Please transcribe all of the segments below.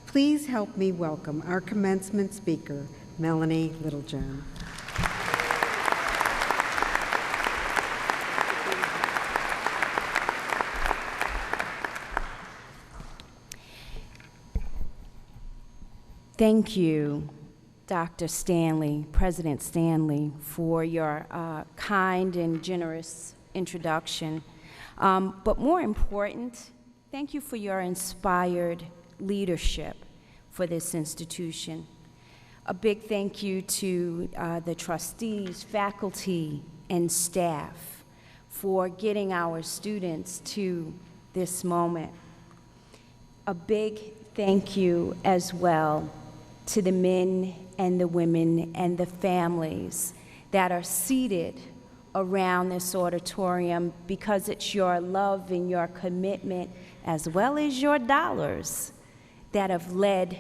Please help me welcome our commencement speaker, Melanie Littlejohn. Thank you, Dr. Stanley, President Stanley, for your kind and generous introduction. But more important, thank you for your inspired leadership for this institution. A big thank you to the trustees, faculty, and staff for getting our students to this moment. A big thank you as well to the men and the women and the families that are seated around this auditorium, because it's your love and your commitment, as well as your dollars, that have led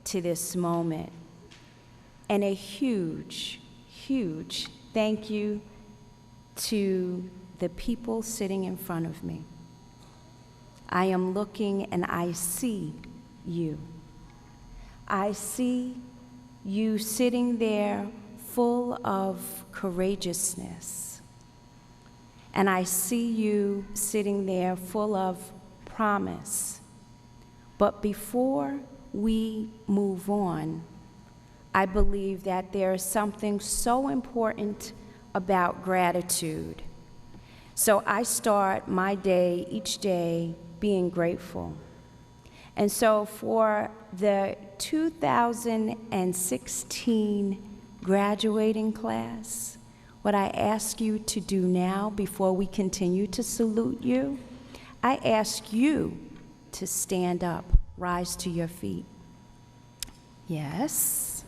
to this moment. And a huge, huge thank you to the people sitting in front of me. I am looking and I see you. I see you sitting there full of courageousness. And I see you sitting there full of promise. But before we move on, I believe that there is something so important about gratitude. So I start my day, each day, being grateful. And so for the 2016 graduating class, what I ask you to do now before we continue to salute you, I ask you to stand up, rise to your feet. Yes.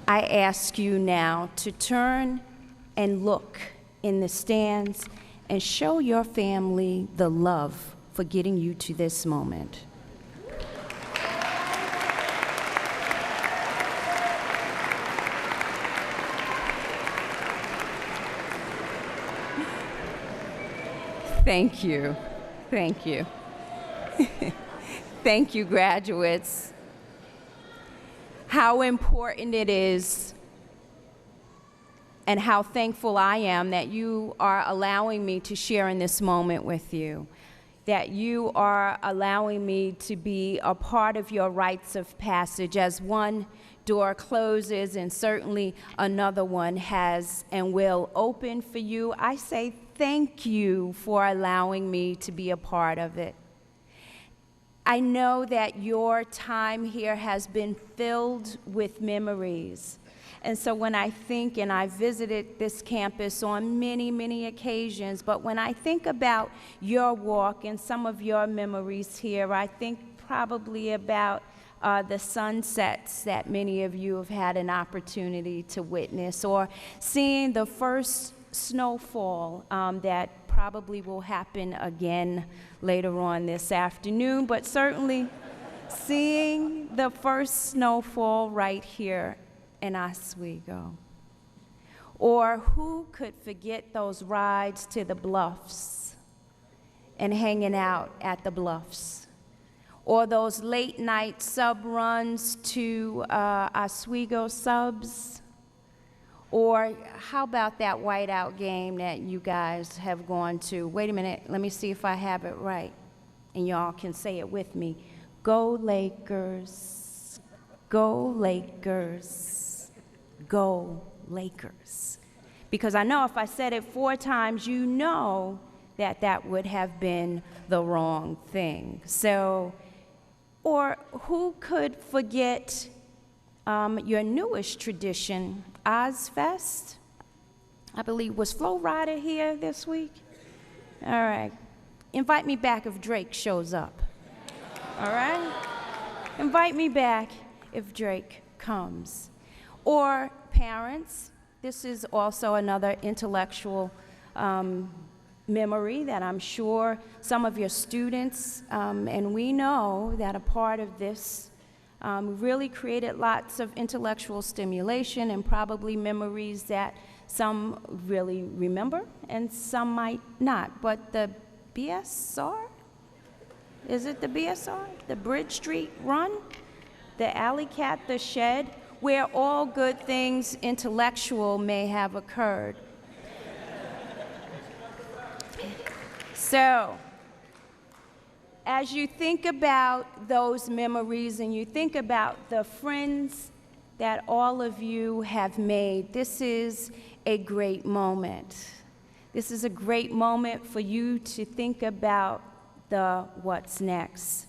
I ask you now to turn and look in the stands and show your family the love for getting you to this moment. Thank you. Thank you. Thank you, graduates. How important it is and how thankful I am that you are allowing me to share in this moment with you, that you are allowing me to be a part of your rites of passage as one door closes and certainly another one has and will open for you. I say thank you for allowing me to be a part of it. I know that your time here has been filled with memories. And so when I think, and I visited this campus on many, many occasions, but when I think about your walk and some of your memories here, I think probably about the sunsets that many of you have had an opportunity to witness, or seeing the first snowfall that probably will happen again later on this afternoon, but certainly seeing the first snowfall right here in Oswego. Or who could forget those rides to the bluffs and hanging out at the bluffs? Or those late night sub runs to Oswego subs? Or how about that whiteout game that you guys have gone to? Wait a minute, let me see if I have it right. And y'all can say it with me. Go Lakers, go Lakers, go Lakers. Because I know if I said it 4 times, you know that that would have been the wrong thing. So, or who could forget your newest tradition, Ozfest? I believe, was Flo Rida here this week? All right. Invite me back if Drake shows up. All right? Invite me back if Drake comes. Or parents, this is also another intellectual memory that I'm sure some of your students, and we know that a part of this really created lots of intellectual stimulation and probably memories that some really remember and some might not. But the BSR, Is it the BSR? The Bridge Street Run? The Alley Cat, the Shed, where all good things intellectual may have occurred. So, as you think about those memories and you think about the friends that all of you have made, this is a great moment. This is a great moment for you to think about the what's next.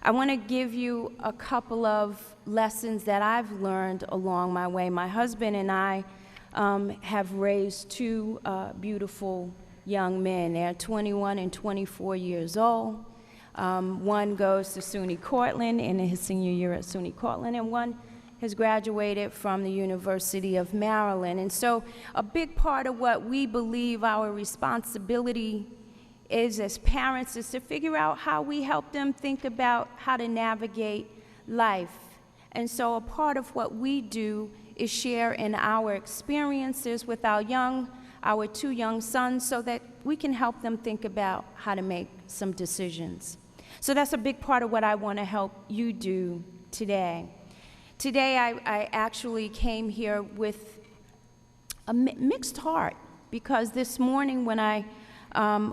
I want to give you a couple of lessons that I've learned along my way. My husband and I have raised two beautiful young men. They're 21 and 24 years old. One goes to SUNY Cortland in his senior year at SUNY Cortland, and one has graduated from the University of Maryland. And so a big part of what we believe our responsibility is as parents is to figure out how we help them think about how to navigate life. And so a part of what we do is share in our experiences with our two young sons so that we can help them think about how to make some decisions. So that's a big part of what I want to help you do today. Today I actually came here with a mixed heart because this morning when I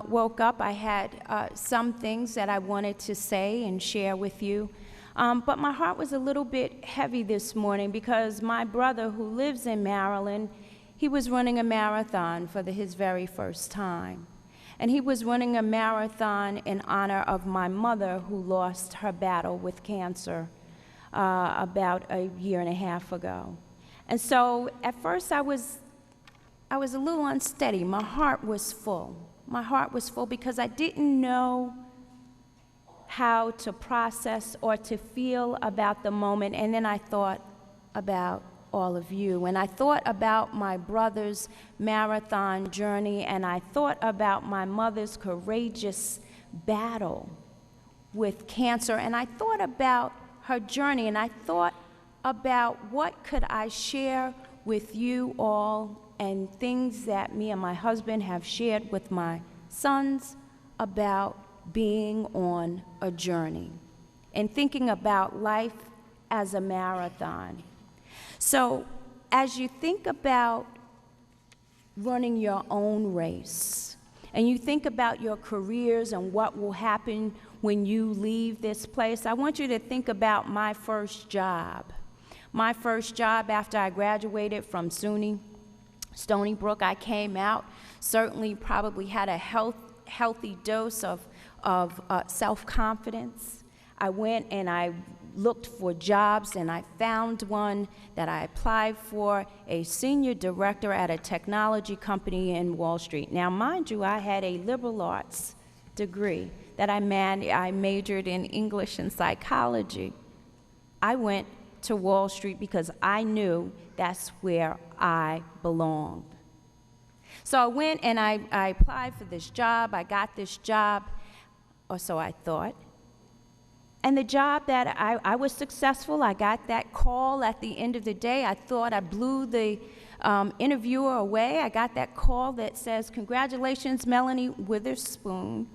woke up, I had some things that I wanted to say and share with you. But my heart was a little bit heavy this morning because my brother, who lives in Maryland, he was running a marathon for his very first time. And he was running a marathon in honor of my mother, who lost her battle with cancer about a year and a half ago. And so at first I was a little unsteady. My heart was full. My heart was full because I didn't know how to process or to feel about the moment. And then I thought about all of you. And I thought about my brother's marathon journey, and I thought about my mother's courageous battle with cancer, and I thought about her journey, and I thought about what could I share with you all and things that me and my husband have shared with my sons about being on a journey and thinking about life as a marathon. So as you think about running your own race, and you think about your careers and what will happen when you leave this place, I want you to think about my first job. My first job after I graduated from SUNY Stony Brook, I came out, certainly probably had a healthy dose of self-confidence. I went and I looked for jobs, and I found one that I applied for, a senior director at a technology company in Wall Street. Now, mind you, I had a liberal arts degree that I majored in English and psychology. I went to Wall Street because I knew that's where I belonged. So I went and I applied for this job. I got this job, or so I thought. And the job that I was successful, I got that call at the end of the day. I thought I blew the interviewer away. I got that call that says, "Congratulations, Melanie Witherspoon.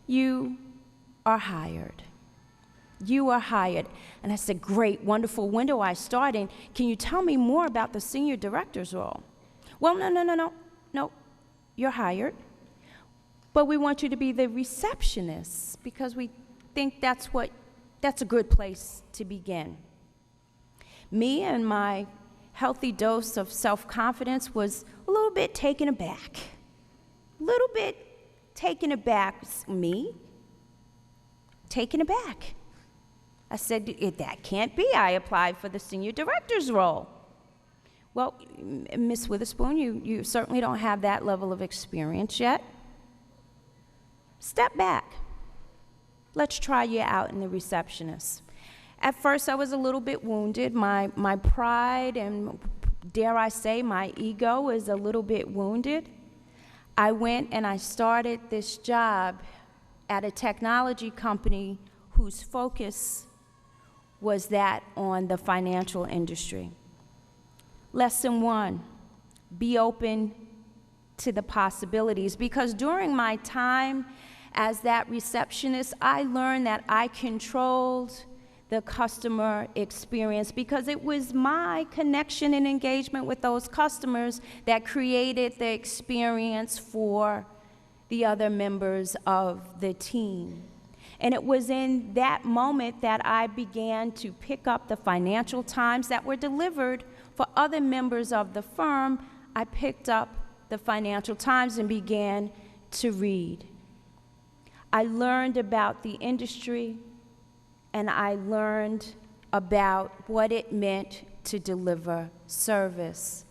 You are hired. You are hired." And I said, "Great, wonderful. When do I start? And can you tell me more about the senior director's role?" "Well, no. You're hired. But we want you to be the receptionist because we think that's a good place to begin." Me and my healthy dose of self-confidence was a little bit taken aback. Me, taken aback. I said, "That can't be. I applied for the senior director's role." "Well, Miss Witherspoon, you certainly don't have that level of experience yet. Step back. Let's try you out in the receptionist." At first, I was a little bit wounded. My pride and, dare I say, my ego is a little bit wounded. I went and I started this job at a technology company whose focus was that on the financial industry. Lesson 1, be open to the possibilities, because during my time as that receptionist, I learned that I controlled the customer experience because it was my connection and engagement with those customers that created the experience for the other members of the team. And it was in that moment that I began to pick up the Financial Times that were delivered for other members of the firm. I picked up the Financial Times and began to read. I learned about the industry, and I learned about what it meant to deliver service.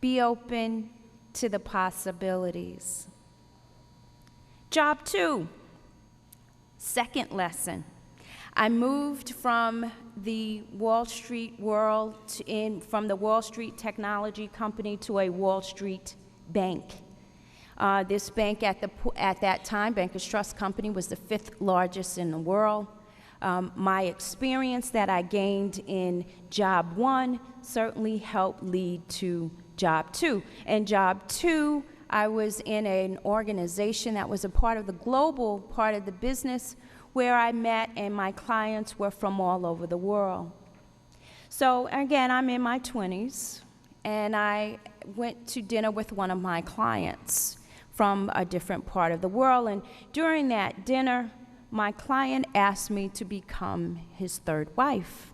Be open to the possibilities. Job 2, second lesson. I moved from the Wall Street world from the Wall Street technology company to a Wall Street bank. This bank at that time, Bankers Trust Company, was the 5th largest in the world. My experience that I gained in Job 1 certainly helped lead to Job 2. And Job 2, I was in an organization that was a part of the global part of the business where I met, and my clients were from all over the world. So again, I'm in my 20s, and I went to dinner with one of my clients from a different part of the world. And during that dinner, my client asked me to become his third wife.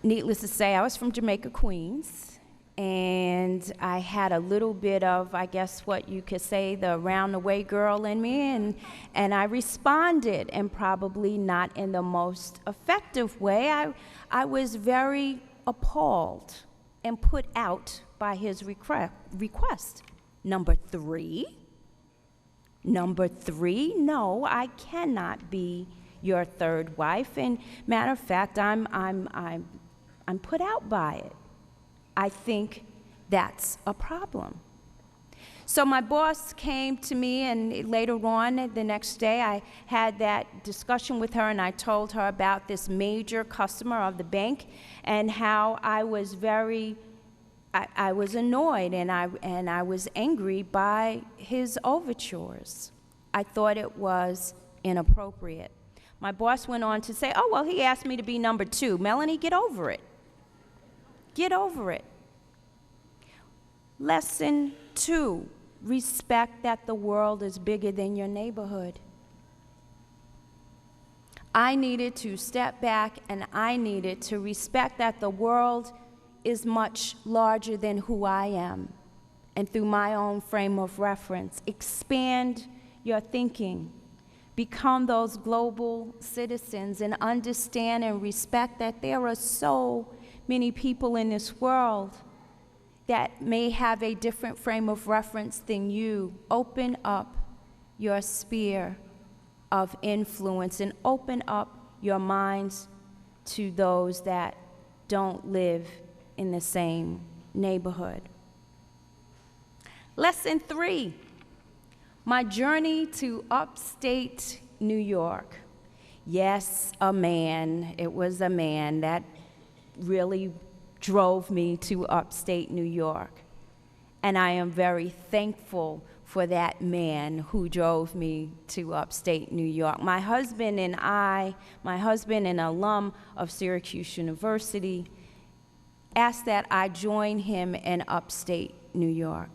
Needless to say, I was from Jamaica, Queens, and I had a little bit of, I guess what you could say, the round-the-way girl in me, and I responded, and probably not in the most effective way. I was very appalled and put out by his request. Number three, no, I cannot be your third wife. And matter of fact, I'm put out by it. I think that's a problem. So my boss came to me, and later on the next day I had that discussion with her, and I told her about this major customer of the bank and how I was I was annoyed and I was angry by his overtures. I thought it was inappropriate. My boss went on to say, oh, well, he asked me to be number 2. Melanie, get over it. Get over it. Lesson 2, respect that the world is bigger than your neighborhood. I needed to step back, and I needed to respect that the world is much larger than who I am. And through my own frame of reference, expand your thinking. Become those global citizens and understand and respect that there are so many people in this world that may have a different frame of reference than you. Open up your sphere of influence and open up your minds to those that don't live in the same neighborhood. Lesson 3, my journey to upstate New York. Yes, a man. It was a man that really drove me to upstate New York. And I am very thankful for that man who drove me to upstate New York. My husband, an alum of Syracuse University, asked that I join him in upstate New York.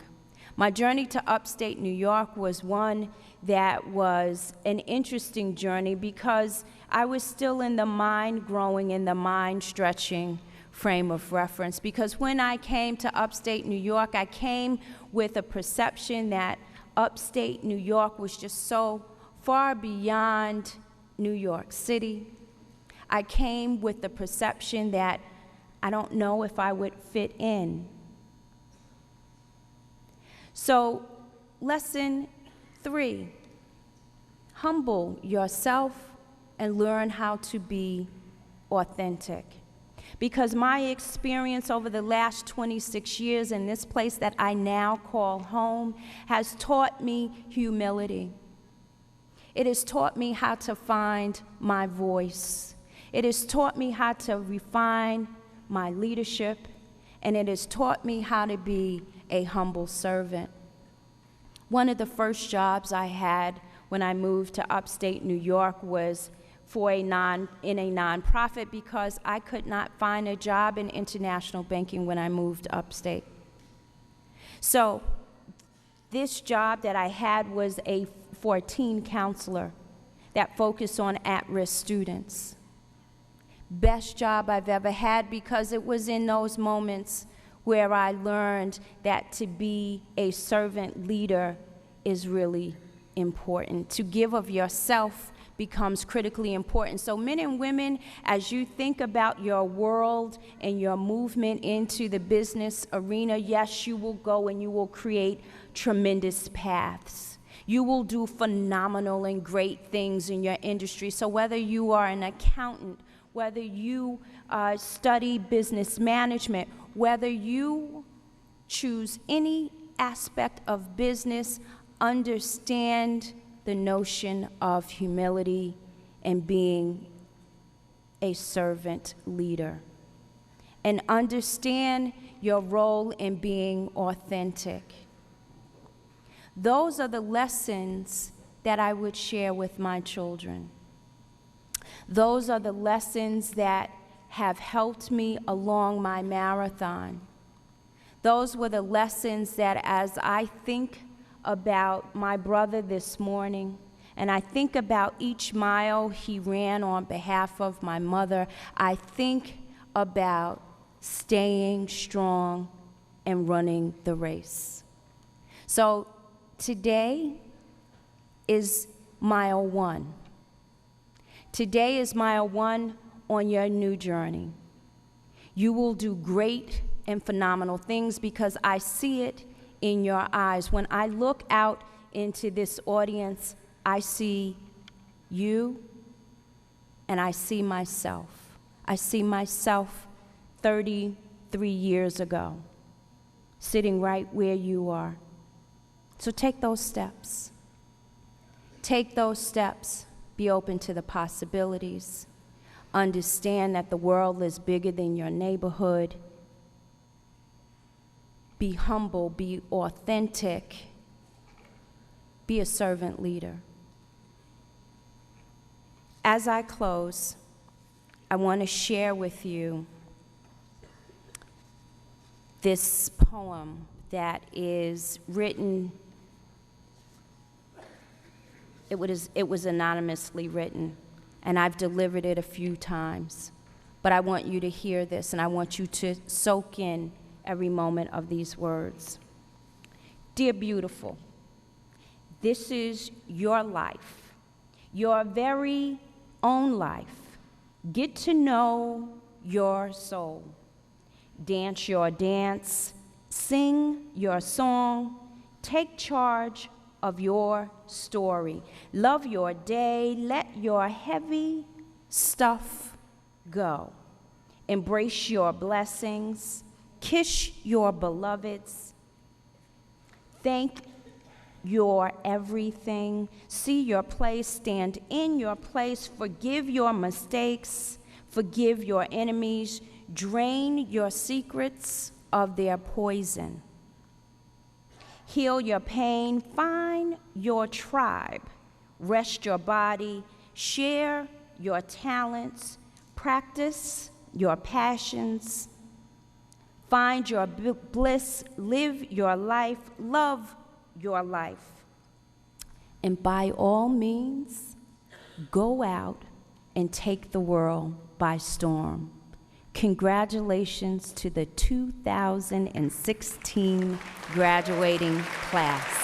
My journey to upstate New York was one that was an interesting journey because I was still in the mind-growing and the mind-stretching frame of reference. Because when I came to upstate New York, I came with a perception that upstate New York was just so far beyond New York City. I came with the perception that I don't know if I would fit in. So, lesson 3, humble yourself and learn how to be authentic. Because my experience over the last 26 years in this place that I now call home has taught me humility. It has taught me how to find my voice. It has taught me how to refine my leadership, and it has taught me how to be a humble servant. One of the first jobs I had when I moved to upstate New York was in a nonprofit because I could not find a job in international banking when I moved upstate. So this job that I had was for a teen counselor that focused on at-risk students. Best job I've ever had because it was in those moments where I learned that to be a servant leader is really important. To give of yourself becomes critically important. So men and women, as you think about your world and your movement into the business arena, yes, you will go and you will create tremendous paths. You will do phenomenal and great things in your industry. So whether you are an accountant, whether you study business management, whether you choose any aspect of business, understand the notion of humility and being a servant leader. And understand your role in being authentic. Those are the lessons that I would share with my children. Those are the lessons that have helped me along my marathon. Those were the lessons that as I think about my brother this morning, and I think about each mile he ran on behalf of my mother, I think about staying strong and running the race. So today is mile 1. Today is mile 1 on your new journey. You will do great and phenomenal things because I see it in your eyes. When I look out into this audience, I see you and I see myself. I see myself 33 years ago, sitting right where you are. So take those steps. Take those steps. Be open to the possibilities. Understand that the world is bigger than your neighborhood. Be humble, be authentic, be a servant leader. As I close, I want to share with you this poem that is written, it was anonymously written, and I've delivered it a few times. But I want you to hear this, and I want you to soak in every moment of these words. Dear beautiful, this is your life, your very own life. Get to know your soul. Dance your dance, sing your song, take charge of your story. Love your day, let your heavy stuff go. Embrace your blessings, kiss your beloveds, thank your everything, see your place, stand in your place, forgive your mistakes, forgive your enemies, drain your secrets of their poison. Heal your pain, find your tribe, rest your body, share your talents, practice your passions, find your bliss, live your life, love your life. And by all means, go out and take the world by storm. Congratulations to the 2016 graduating class.